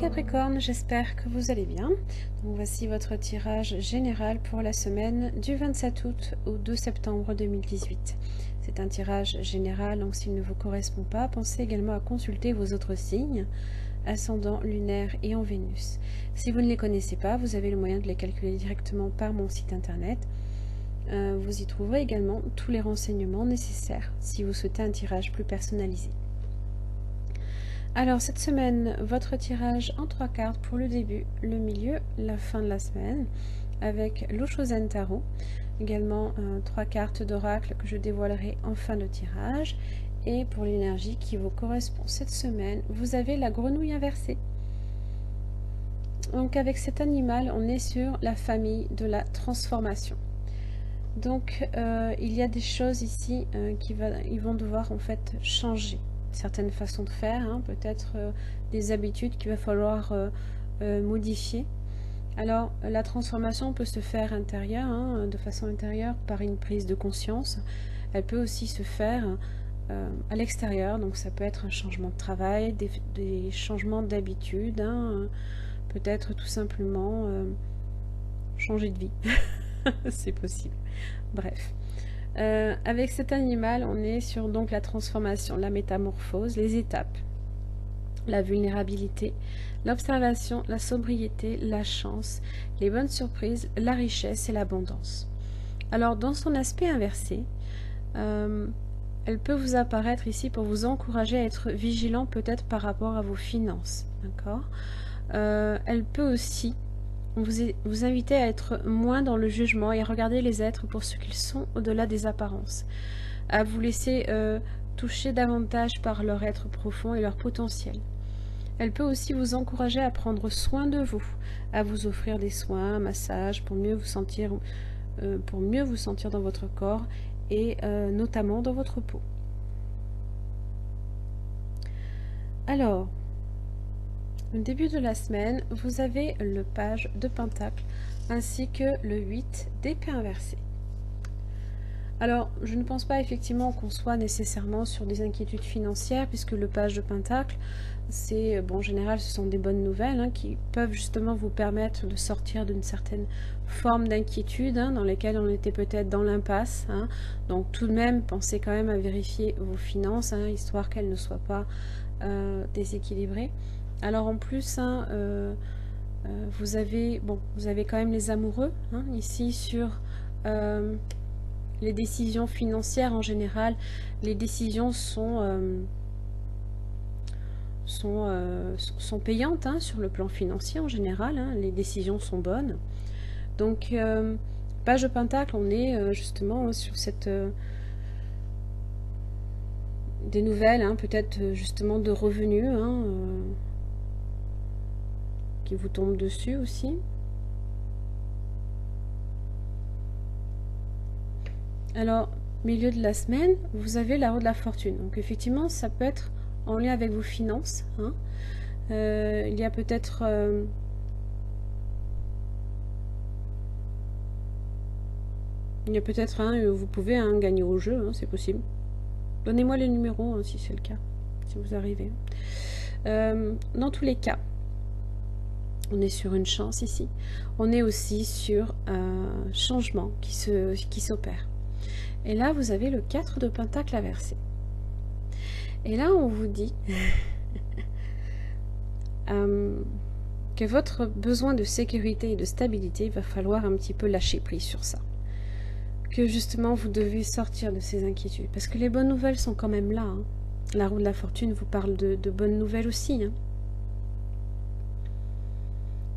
Capricorne, j'espère que vous allez bien. Donc voici votre tirage général pour la semaine du 27 août au 2 septembre 2018. C'est un tirage général, donc s'il ne vous correspond pas, pensez également à consulter vos autres signes, ascendant, lunaire et en Vénus. Si vous ne les connaissez pas, vous avez le moyen de les calculer directement par mon site internet. Vous y trouverez également tous les renseignements nécessaires si vous souhaitez un tirage plus personnalisé. Alors cette semaine, votre tirage en 3 cartes pour le début, le milieu, la fin de la semaine, avec l'Oshozen Tarot, également 3 cartes d'oracle que je dévoilerai en fin de tirage. Et pour l'énergie qui vous correspond cette semaine, vous avez la grenouille inversée. Donc avec cet animal, on est sur la famille de la transformation. Donc il y a des choses ici ils vont devoir en fait changer. Certaines façons de faire, hein, peut-être des habitudes qu'il va falloir modifier. Alors la transformation peut se faire intérieure, hein, de façon intérieure par une prise de conscience. Elle peut aussi se faire à l'extérieur, donc ça peut être un changement de travail, des changements d'habitude, hein, peut-être tout simplement changer de vie. C'est possible. Bref. Avec cet animal, on est sur donc la transformation, la métamorphose, les étapes, la vulnérabilité, l'observation, la sobriété, la chance, les bonnes surprises, la richesse et l'abondance. Alors dans son aspect inversé, elle peut vous apparaître ici pour vous encourager à être vigilant peut-être par rapport à vos finances, d'accord ? Elle peut aussi vous invitez à être moins dans le jugement et à regarder les êtres pour ce qu'ils sont au-delà des apparences, à vous laisser toucher davantage par leur être profond et leur potentiel. Elle peut aussi vous encourager à prendre soin de vous, à vous offrir des soins, un massage pour mieux vous sentir dans votre corps et notamment dans votre peau. Alors, au début de la semaine, vous avez le page de Pentacle ainsi que le 8 d'épée inversée. Alors, je ne pense pas effectivement qu'on soit nécessairement sur des inquiétudes financières puisque le page de Pentacle, c'est, bon, en général, ce sont des bonnes nouvelles hein, qui peuvent justement vous permettre de sortir d'une certaine forme d'inquiétude hein, dans lesquelles on était peut-être dans l'impasse. Hein. Donc, tout de même, pensez quand même à vérifier vos finances, hein, histoire qu'elles ne soient pas déséquilibrées. Alors en plus, hein, vous avez quand même les amoureux, hein, ici sur les décisions financières en général. Les décisions sont payantes hein, sur le plan financier en général, hein, les décisions sont bonnes. Donc, page de Pentacle, on est justement sur cette... des nouvelles, hein, peut-être justement de revenus, hein, qui vous tombe dessus aussi. Alors, milieu de la semaine, vous avez la roue de la fortune. Donc effectivement, ça peut être en lien avec vos finances. Hein. Il y a peut-être... vous pouvez hein, gagner au jeu, hein, c'est possible. Donnez-moi les numéros hein, si c'est le cas, si vous arrivez. Dans tous les cas, on est sur une chance ici. On est aussi sur un changement qui s'opère. Et là, vous avez le 4 de Pentacle inversé. Et là, on vous dit que votre besoin de sécurité et de stabilité, il va falloir un petit peu lâcher prise sur ça. Que justement, vous devez sortir de ces inquiétudes. Parce que les bonnes nouvelles sont quand même là. Hein. La roue de la fortune vous parle de bonnes nouvelles aussi. Hein.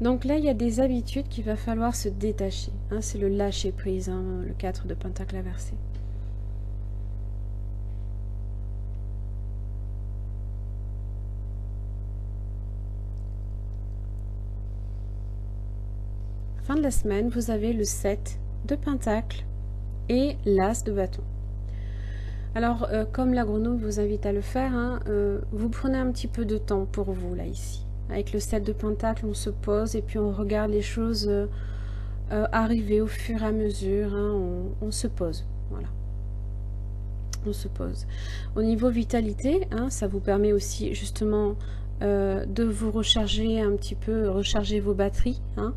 Donc là, il y a des habitudes qu'il va falloir se détacher. Hein, c'est le lâcher prise, hein, le 4 de Pentacle inversé. Fin de la semaine, vous avez le 7 de Pentacle et l'As de bâton. Alors, comme la grenouille vous invite à le faire, hein, vous prenez un petit peu de temps pour vous, là, ici. Avec le 7 de Pentacle, on se pose et puis on regarde les choses arriver au fur et à mesure. Hein, on se pose, voilà. On se pose. Au niveau vitalité, hein, ça vous permet aussi justement de vous recharger un petit peu, recharger vos batteries, hein.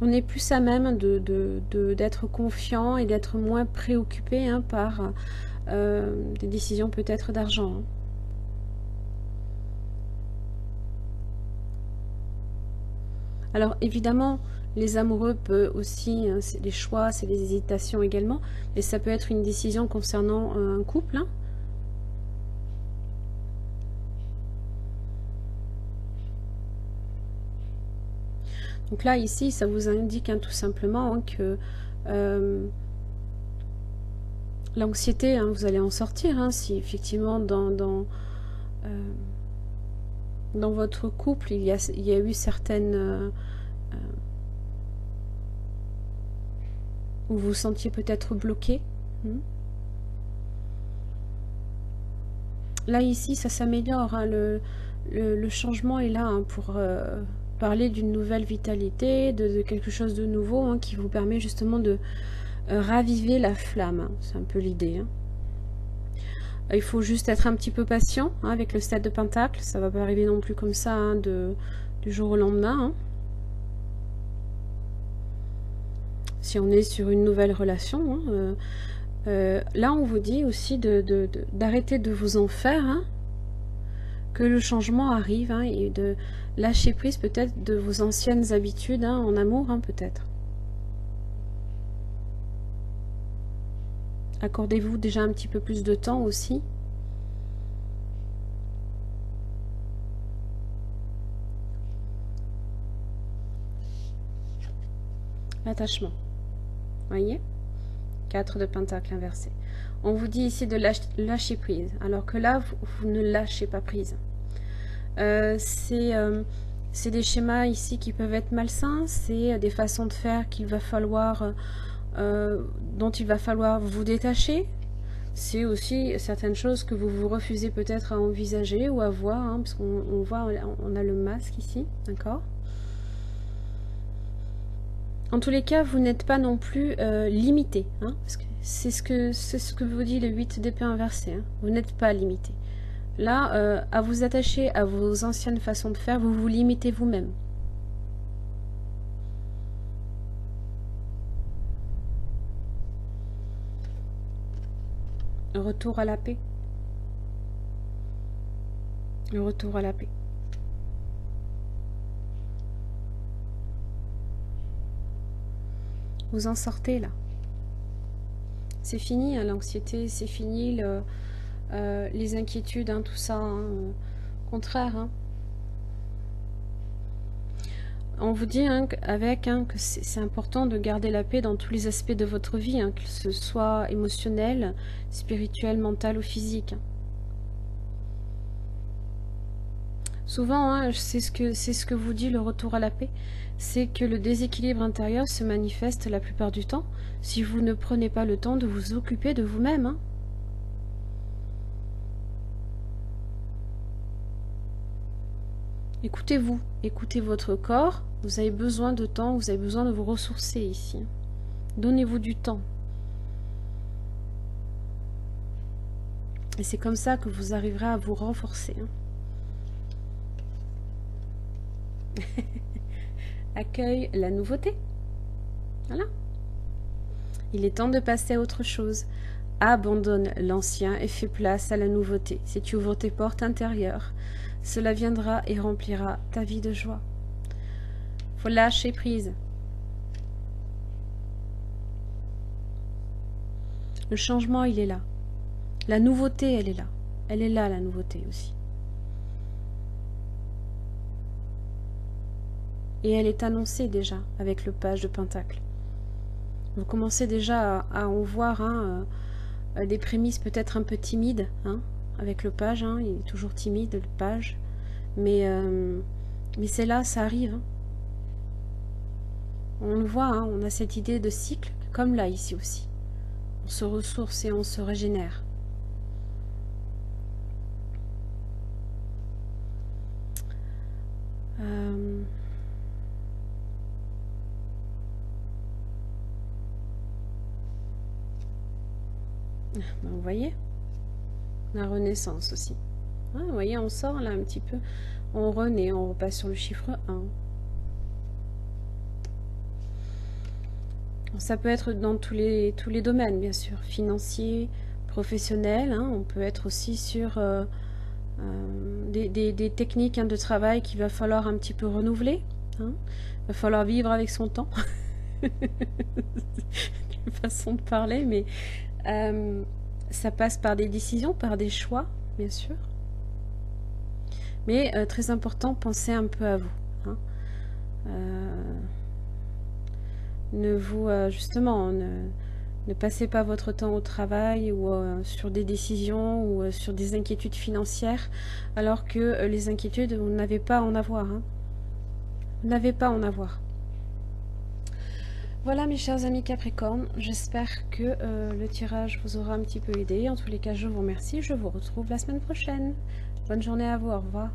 On est plus à même d'être confiant et d'être moins préoccupé, hein, par des décisions peut-être d'argent, hein. Alors évidemment, les amoureux peuvent aussi, hein, c'est des choix, c'est des hésitations également, mais ça peut être une décision concernant un couple, hein. Donc là, ici, ça vous indique, hein, tout simplement, hein, que l'anxiété, hein, vous allez en sortir, hein, si effectivement dans votre couple, il y a eu certaines... où vous vous sentiez peut-être bloqué. Là, ici, ça s'améliore, hein, le changement est là, hein, pour parler d'une nouvelle vitalité, de quelque chose de nouveau, hein, qui vous permet justement de raviver la flamme, hein. C'est un peu l'idée, hein. Il faut juste être un petit peu patient, hein, avec le 7 de Pentacle. Ça va pas arriver non plus comme ça, hein, du jour au lendemain, hein. Si on est sur une nouvelle relation, hein, là on vous dit aussi d'arrêter de vous en faire, hein, que le changement arrive, hein, et de lâcher prise peut-être de vos anciennes habitudes, hein, en amour, hein, peut-être. Accordez-vous déjà un petit peu plus de temps aussi. L'attachement. Voyez, 4 de Pentacle inversé. On vous dit ici de lâcher prise, alors que là, vous ne lâchez pas prise. C'est des schémas ici qui peuvent être malsains, c'est des façons de faire qu'il va falloir, dont il va falloir vous détacher. C'est aussi certaines choses que vous vous refusez peut-être à envisager ou à voir, hein, parce qu'on voit, on a le masque ici, d'accord? En tous les cas, vous n'êtes pas non plus limité, hein, parce que c'est ce que vous dit le 8 d'épée inversé, hein. Vous n'êtes pas limité. Là, à vous attacher à vos anciennes façons de faire, vous vous limitez vous-même. Retour à la paix. Le retour à la paix. Vous en sortez là. C'est fini, hein, l'anxiété, c'est fini les inquiétudes, hein, tout ça, hein, contraire, hein. On vous dit, hein, que c'est important de garder la paix dans tous les aspects de votre vie, hein, que ce soit émotionnel, spirituel, mental ou physique. Souvent, hein, c'est ce que vous dit le retour à la paix, c'est que le déséquilibre intérieur se manifeste la plupart du temps si vous ne prenez pas le temps de vous occuper de vous-même, hein. Écoutez-vous, écoutez votre corps, vous avez besoin de temps, vous avez besoin de vous ressourcer ici. Donnez-vous du temps. Et c'est comme ça que vous arriverez à vous renforcer, hein. Accueille la nouveauté. Voilà. Il est temps de passer à autre chose. Abandonne l'ancien et fais place à la nouveauté. Si tu ouvres tes portes intérieures, cela viendra et remplira ta vie de joie. Faut lâcher prise. Le changement, il est là. La nouveauté, elle est là. Elle est là, la nouveauté aussi. Et elle est annoncée déjà avec le page de Pentacle. Vous commencez déjà à en voir, hein, des prémices peut-être un peu timides, hein, avec le page, hein, il est toujours timide, le page. Mais c'est là, ça arrive, hein. On le voit, hein, on a cette idée de cycle, comme là, ici aussi. On se ressource et on se régénère. Ben, vous voyez, La renaissance aussi. Vous voyez, on sort là un petit peu. On renaît, on repasse sur le chiffre 1. Ça peut être dans tous les domaines, bien sûr. Financier, professionnel. On peut être aussi sur des techniques de travail qu'il va falloir un petit peu renouveler. Il va falloir vivre avec son temps. Une façon de parler, mais ça passe par des décisions, par des choix, bien sûr. Mais très important, pensez un peu à vous. Ne vous, justement, ne passez pas votre temps au travail ou sur des décisions ou sur des inquiétudes financières, alors que les inquiétudes, vous n'avez pas à en avoir. Vous n'avez pas à en avoir. Voilà mes chers amis Capricorne, j'espère que le tirage vous aura un petit peu aidé. En tous les cas, je vous remercie. Je vous retrouve la semaine prochaine. Bonne journée à vous, au revoir.